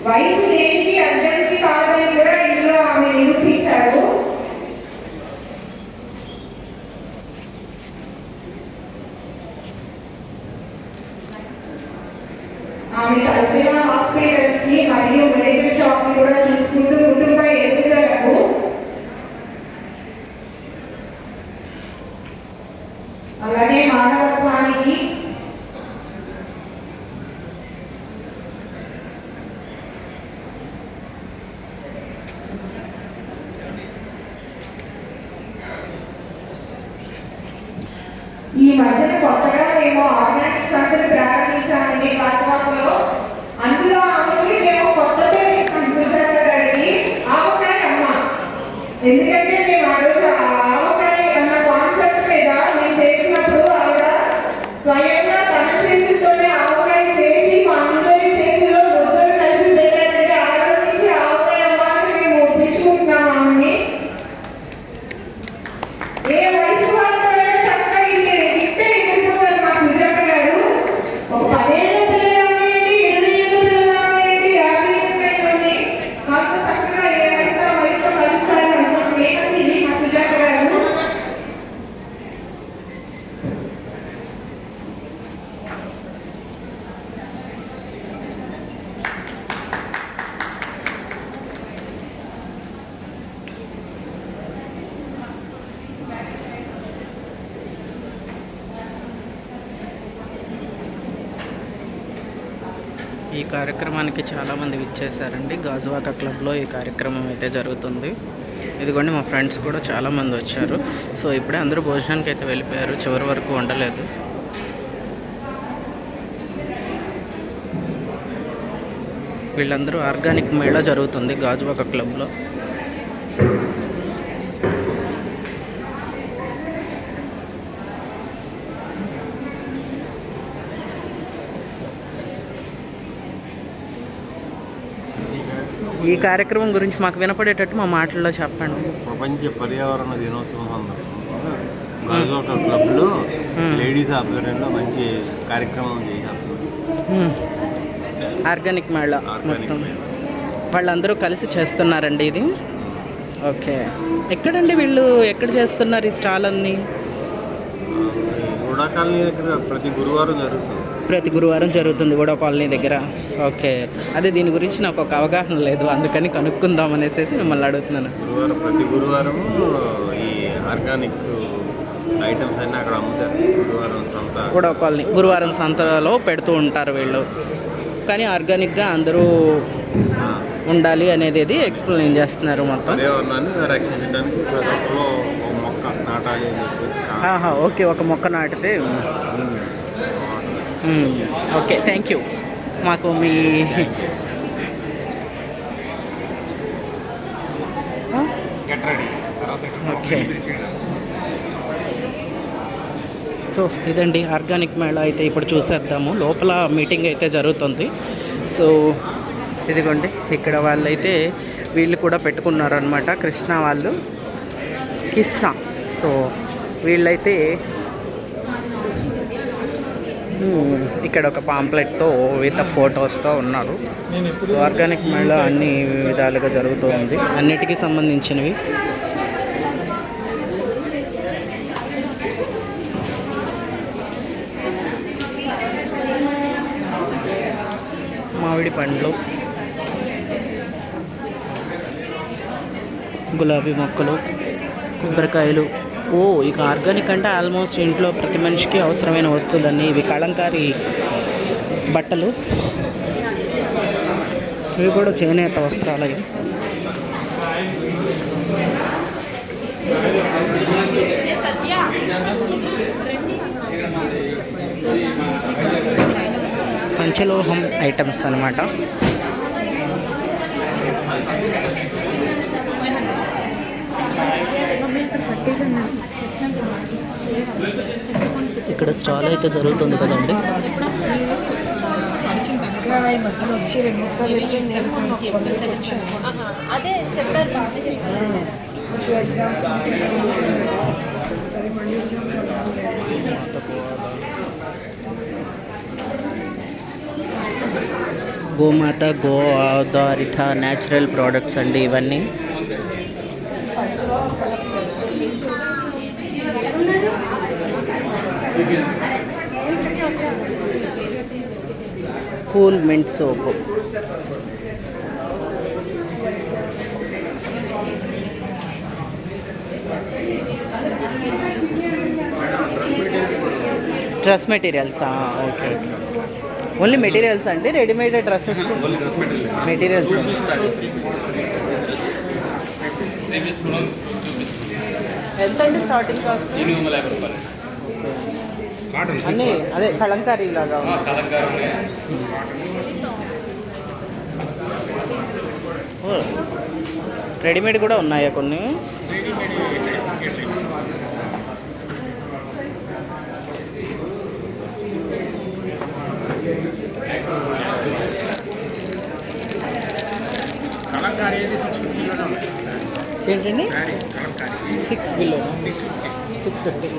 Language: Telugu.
వయసు లేనిది అడ్డంకి కాదని కూడా ఇందులో ఆమె నిరూపించారు. ఆమె తలసేమ హాస్పిటల్స్ ని మరియు మెడికల్ షాప్ ని కూడా చూసుకుంటూ కుటుంబ ఎదుగుదలకు అలాగే మానవత్వానికి ఈ మధ్యన కొత్తగా మేము ఆర్గానిక్ సంస్థలు ప్రారంభించామండి గాజువాకలో. అందులో ఆమెకి మేము కొత్త పేరు ఇచ్చాం సుజాత గారికి, ఆవకాయ అమ్మ. ఎందుకంటే మేము ఆ రోజు ఆవకాయ అన్న కాన్సెప్ట్ మీద మేము చేసినప్పుడు ఆవిడ స్వయంగా తన చేతులతోనే ఆవకాయ చేసి మా అందరి చేతిలో ముద్దలు కలిపి పెట్టారంటే ఆ రోజు నుంచి ఆవకాయ అమ్మాన్ని మేము పిలుచుకుంటున్నాం ఆమెని. ఏ వయసు వాళ్ళు ఒక 10 ఏళ్ళ పిల్లలు ఉన్నాయండి, 20 ఏళ్ళ పిల్లలు ఉన్నాయండి, 50 ఏళ్ళ ఉన్నాయి. మాకు చక్కగా ఏ వయసులో కలుస్తారు. అంత స్నేహశీలి మా సుజాత గారు. ఈ కార్యక్రమానికి చాలామంది విచ్చేశారండి. గాజువాక క్లబ్లో ఈ కార్యక్రమం అయితే జరుగుతుంది. ఇదిగోండి మా ఫ్రెండ్స్ కూడా చాలామంది వచ్చారు. సో ఇప్పుడే అందరూ భోజనానికి అయితే వెళ్ళిపోయారు, చివరి వరకు ఉండలేదు. వీళ్ళందరూ ఆర్గానిక్ మేళా జరుగుతుంది గాజువాక క్లబ్లో. ఈ కార్యక్రమం గురించి మాకు వినపడేటట్టు మా మాటల్లో చెప్పండి. ప్రపంచ పర్యావరణ దినోత్సవం సందర్భంగా గాజువాక క్లబ్లో లేడీస్ ఆధ్వర్యంలో మంచి కార్యక్రమం చేశారు. ఆర్గానిక్ మేళా మొత్తం వాళ్ళందరూ కలిసి చేస్తున్నారండి ఇది. ఓకే, ఎక్కడండి వీళ్ళు ఎక్కడ చేస్తున్నారు ఈ స్టాల్ అన్నీ? గూడా కాలనీ దగ్గర ప్రతి గురువారం జరుగుతుంది. ప్రతి గురువారం జరుగుతుంది గూడా కాలనీ దగ్గర. ఓకే, అదే దీని గురించి నాకు ఒక అవగాహన లేదు, అందుకని కనుక్కుందాం అనేసి మిమ్మల్ని అడుగుతున్నాను. ప్రతి గురువారం ఈ ఆర్గానిక్ ఐటమ్స్ అన్నీ అక్కడ అమ్ముతారు. గురువారం సంత గూడా కాలనీ గురువారం సంతలో పెడుతూ ఉంటారు వీళ్ళు. కానీ ఆర్గానిక్గా అందరూ ఉండాలి అనేది ఎక్స్ప్లెయిన్ చేస్తున్నారు. మొత్తం పర్యావరణాన్ని రక్షించడానికి ప్రతి ఒక్కరు ఒక మొక్క నాటాలి అని చెప్పేసి. ఓకే, ఒక మొక్క నాటితే ఓకే, థ్యాంక్ యూ. మాకు మీ ఓకే. సో ఇదండి ఆర్గానిక్ మేళా అయితే ఇప్పుడు చూసేద్దాము. లోపల మీటింగ్ అయితే జరుగుతుంది. సో ఇదిగోండి ఇక్కడ వాళ్ళైతే వీళ్ళు కూడా పెట్టుకున్నారనమాట, కృష్ణ వాళ్ళు, కృష్ణ. సో వీళ్ళైతే ఇక్కడ ఒక పాంప్లెట్తో విత్ ఫొటోస్తో ఉన్నారు. సో ఆర్గానిక్ మేళా అన్ని విధాలుగా జరుగుతూ ఉంది, అన్నిటికీ సంబంధించినవి. మామిడి పండ్లు, గులాబీ మొక్కలు, కొబ్బరికాయలు. ఇక ఆర్గానిక్ అంటే ఆల్మోస్ట్ ఇంట్లో ప్రతి మనిషికి అవసరమైన వస్తువులన్నీ. ఇవి కళంకారీ బట్టలు, ఇవి కూడా చేనేత వస్త్రాలు. పంచలోహం ఐటమ్స్ అన్నమాట. ఇక్కడ స్టాల్ అయితే జరుగుతుంది కదండి. అదే చెప్పారు. గోమాత గో ఆధారిత న్యాచురల్ ప్రోడక్ట్స్ అండి ఇవన్నీ. Cool mint soap. డ్రెస్ మెటీరియల్సా? Okay okay. ఓన్లీ మెటీరియల్స్ అండి, రెడీమేడ్ డ్రెస్సెస్ మెటీరియల్స్. ఎంత అండి స్టార్టింగ్ కాస్ట్? అన్నీ అదే కలంకారీ లాగా రెడీమేడ్ కూడా ఉన్నాయా కొన్ని? ఏంటండి? 6 బిలో 650.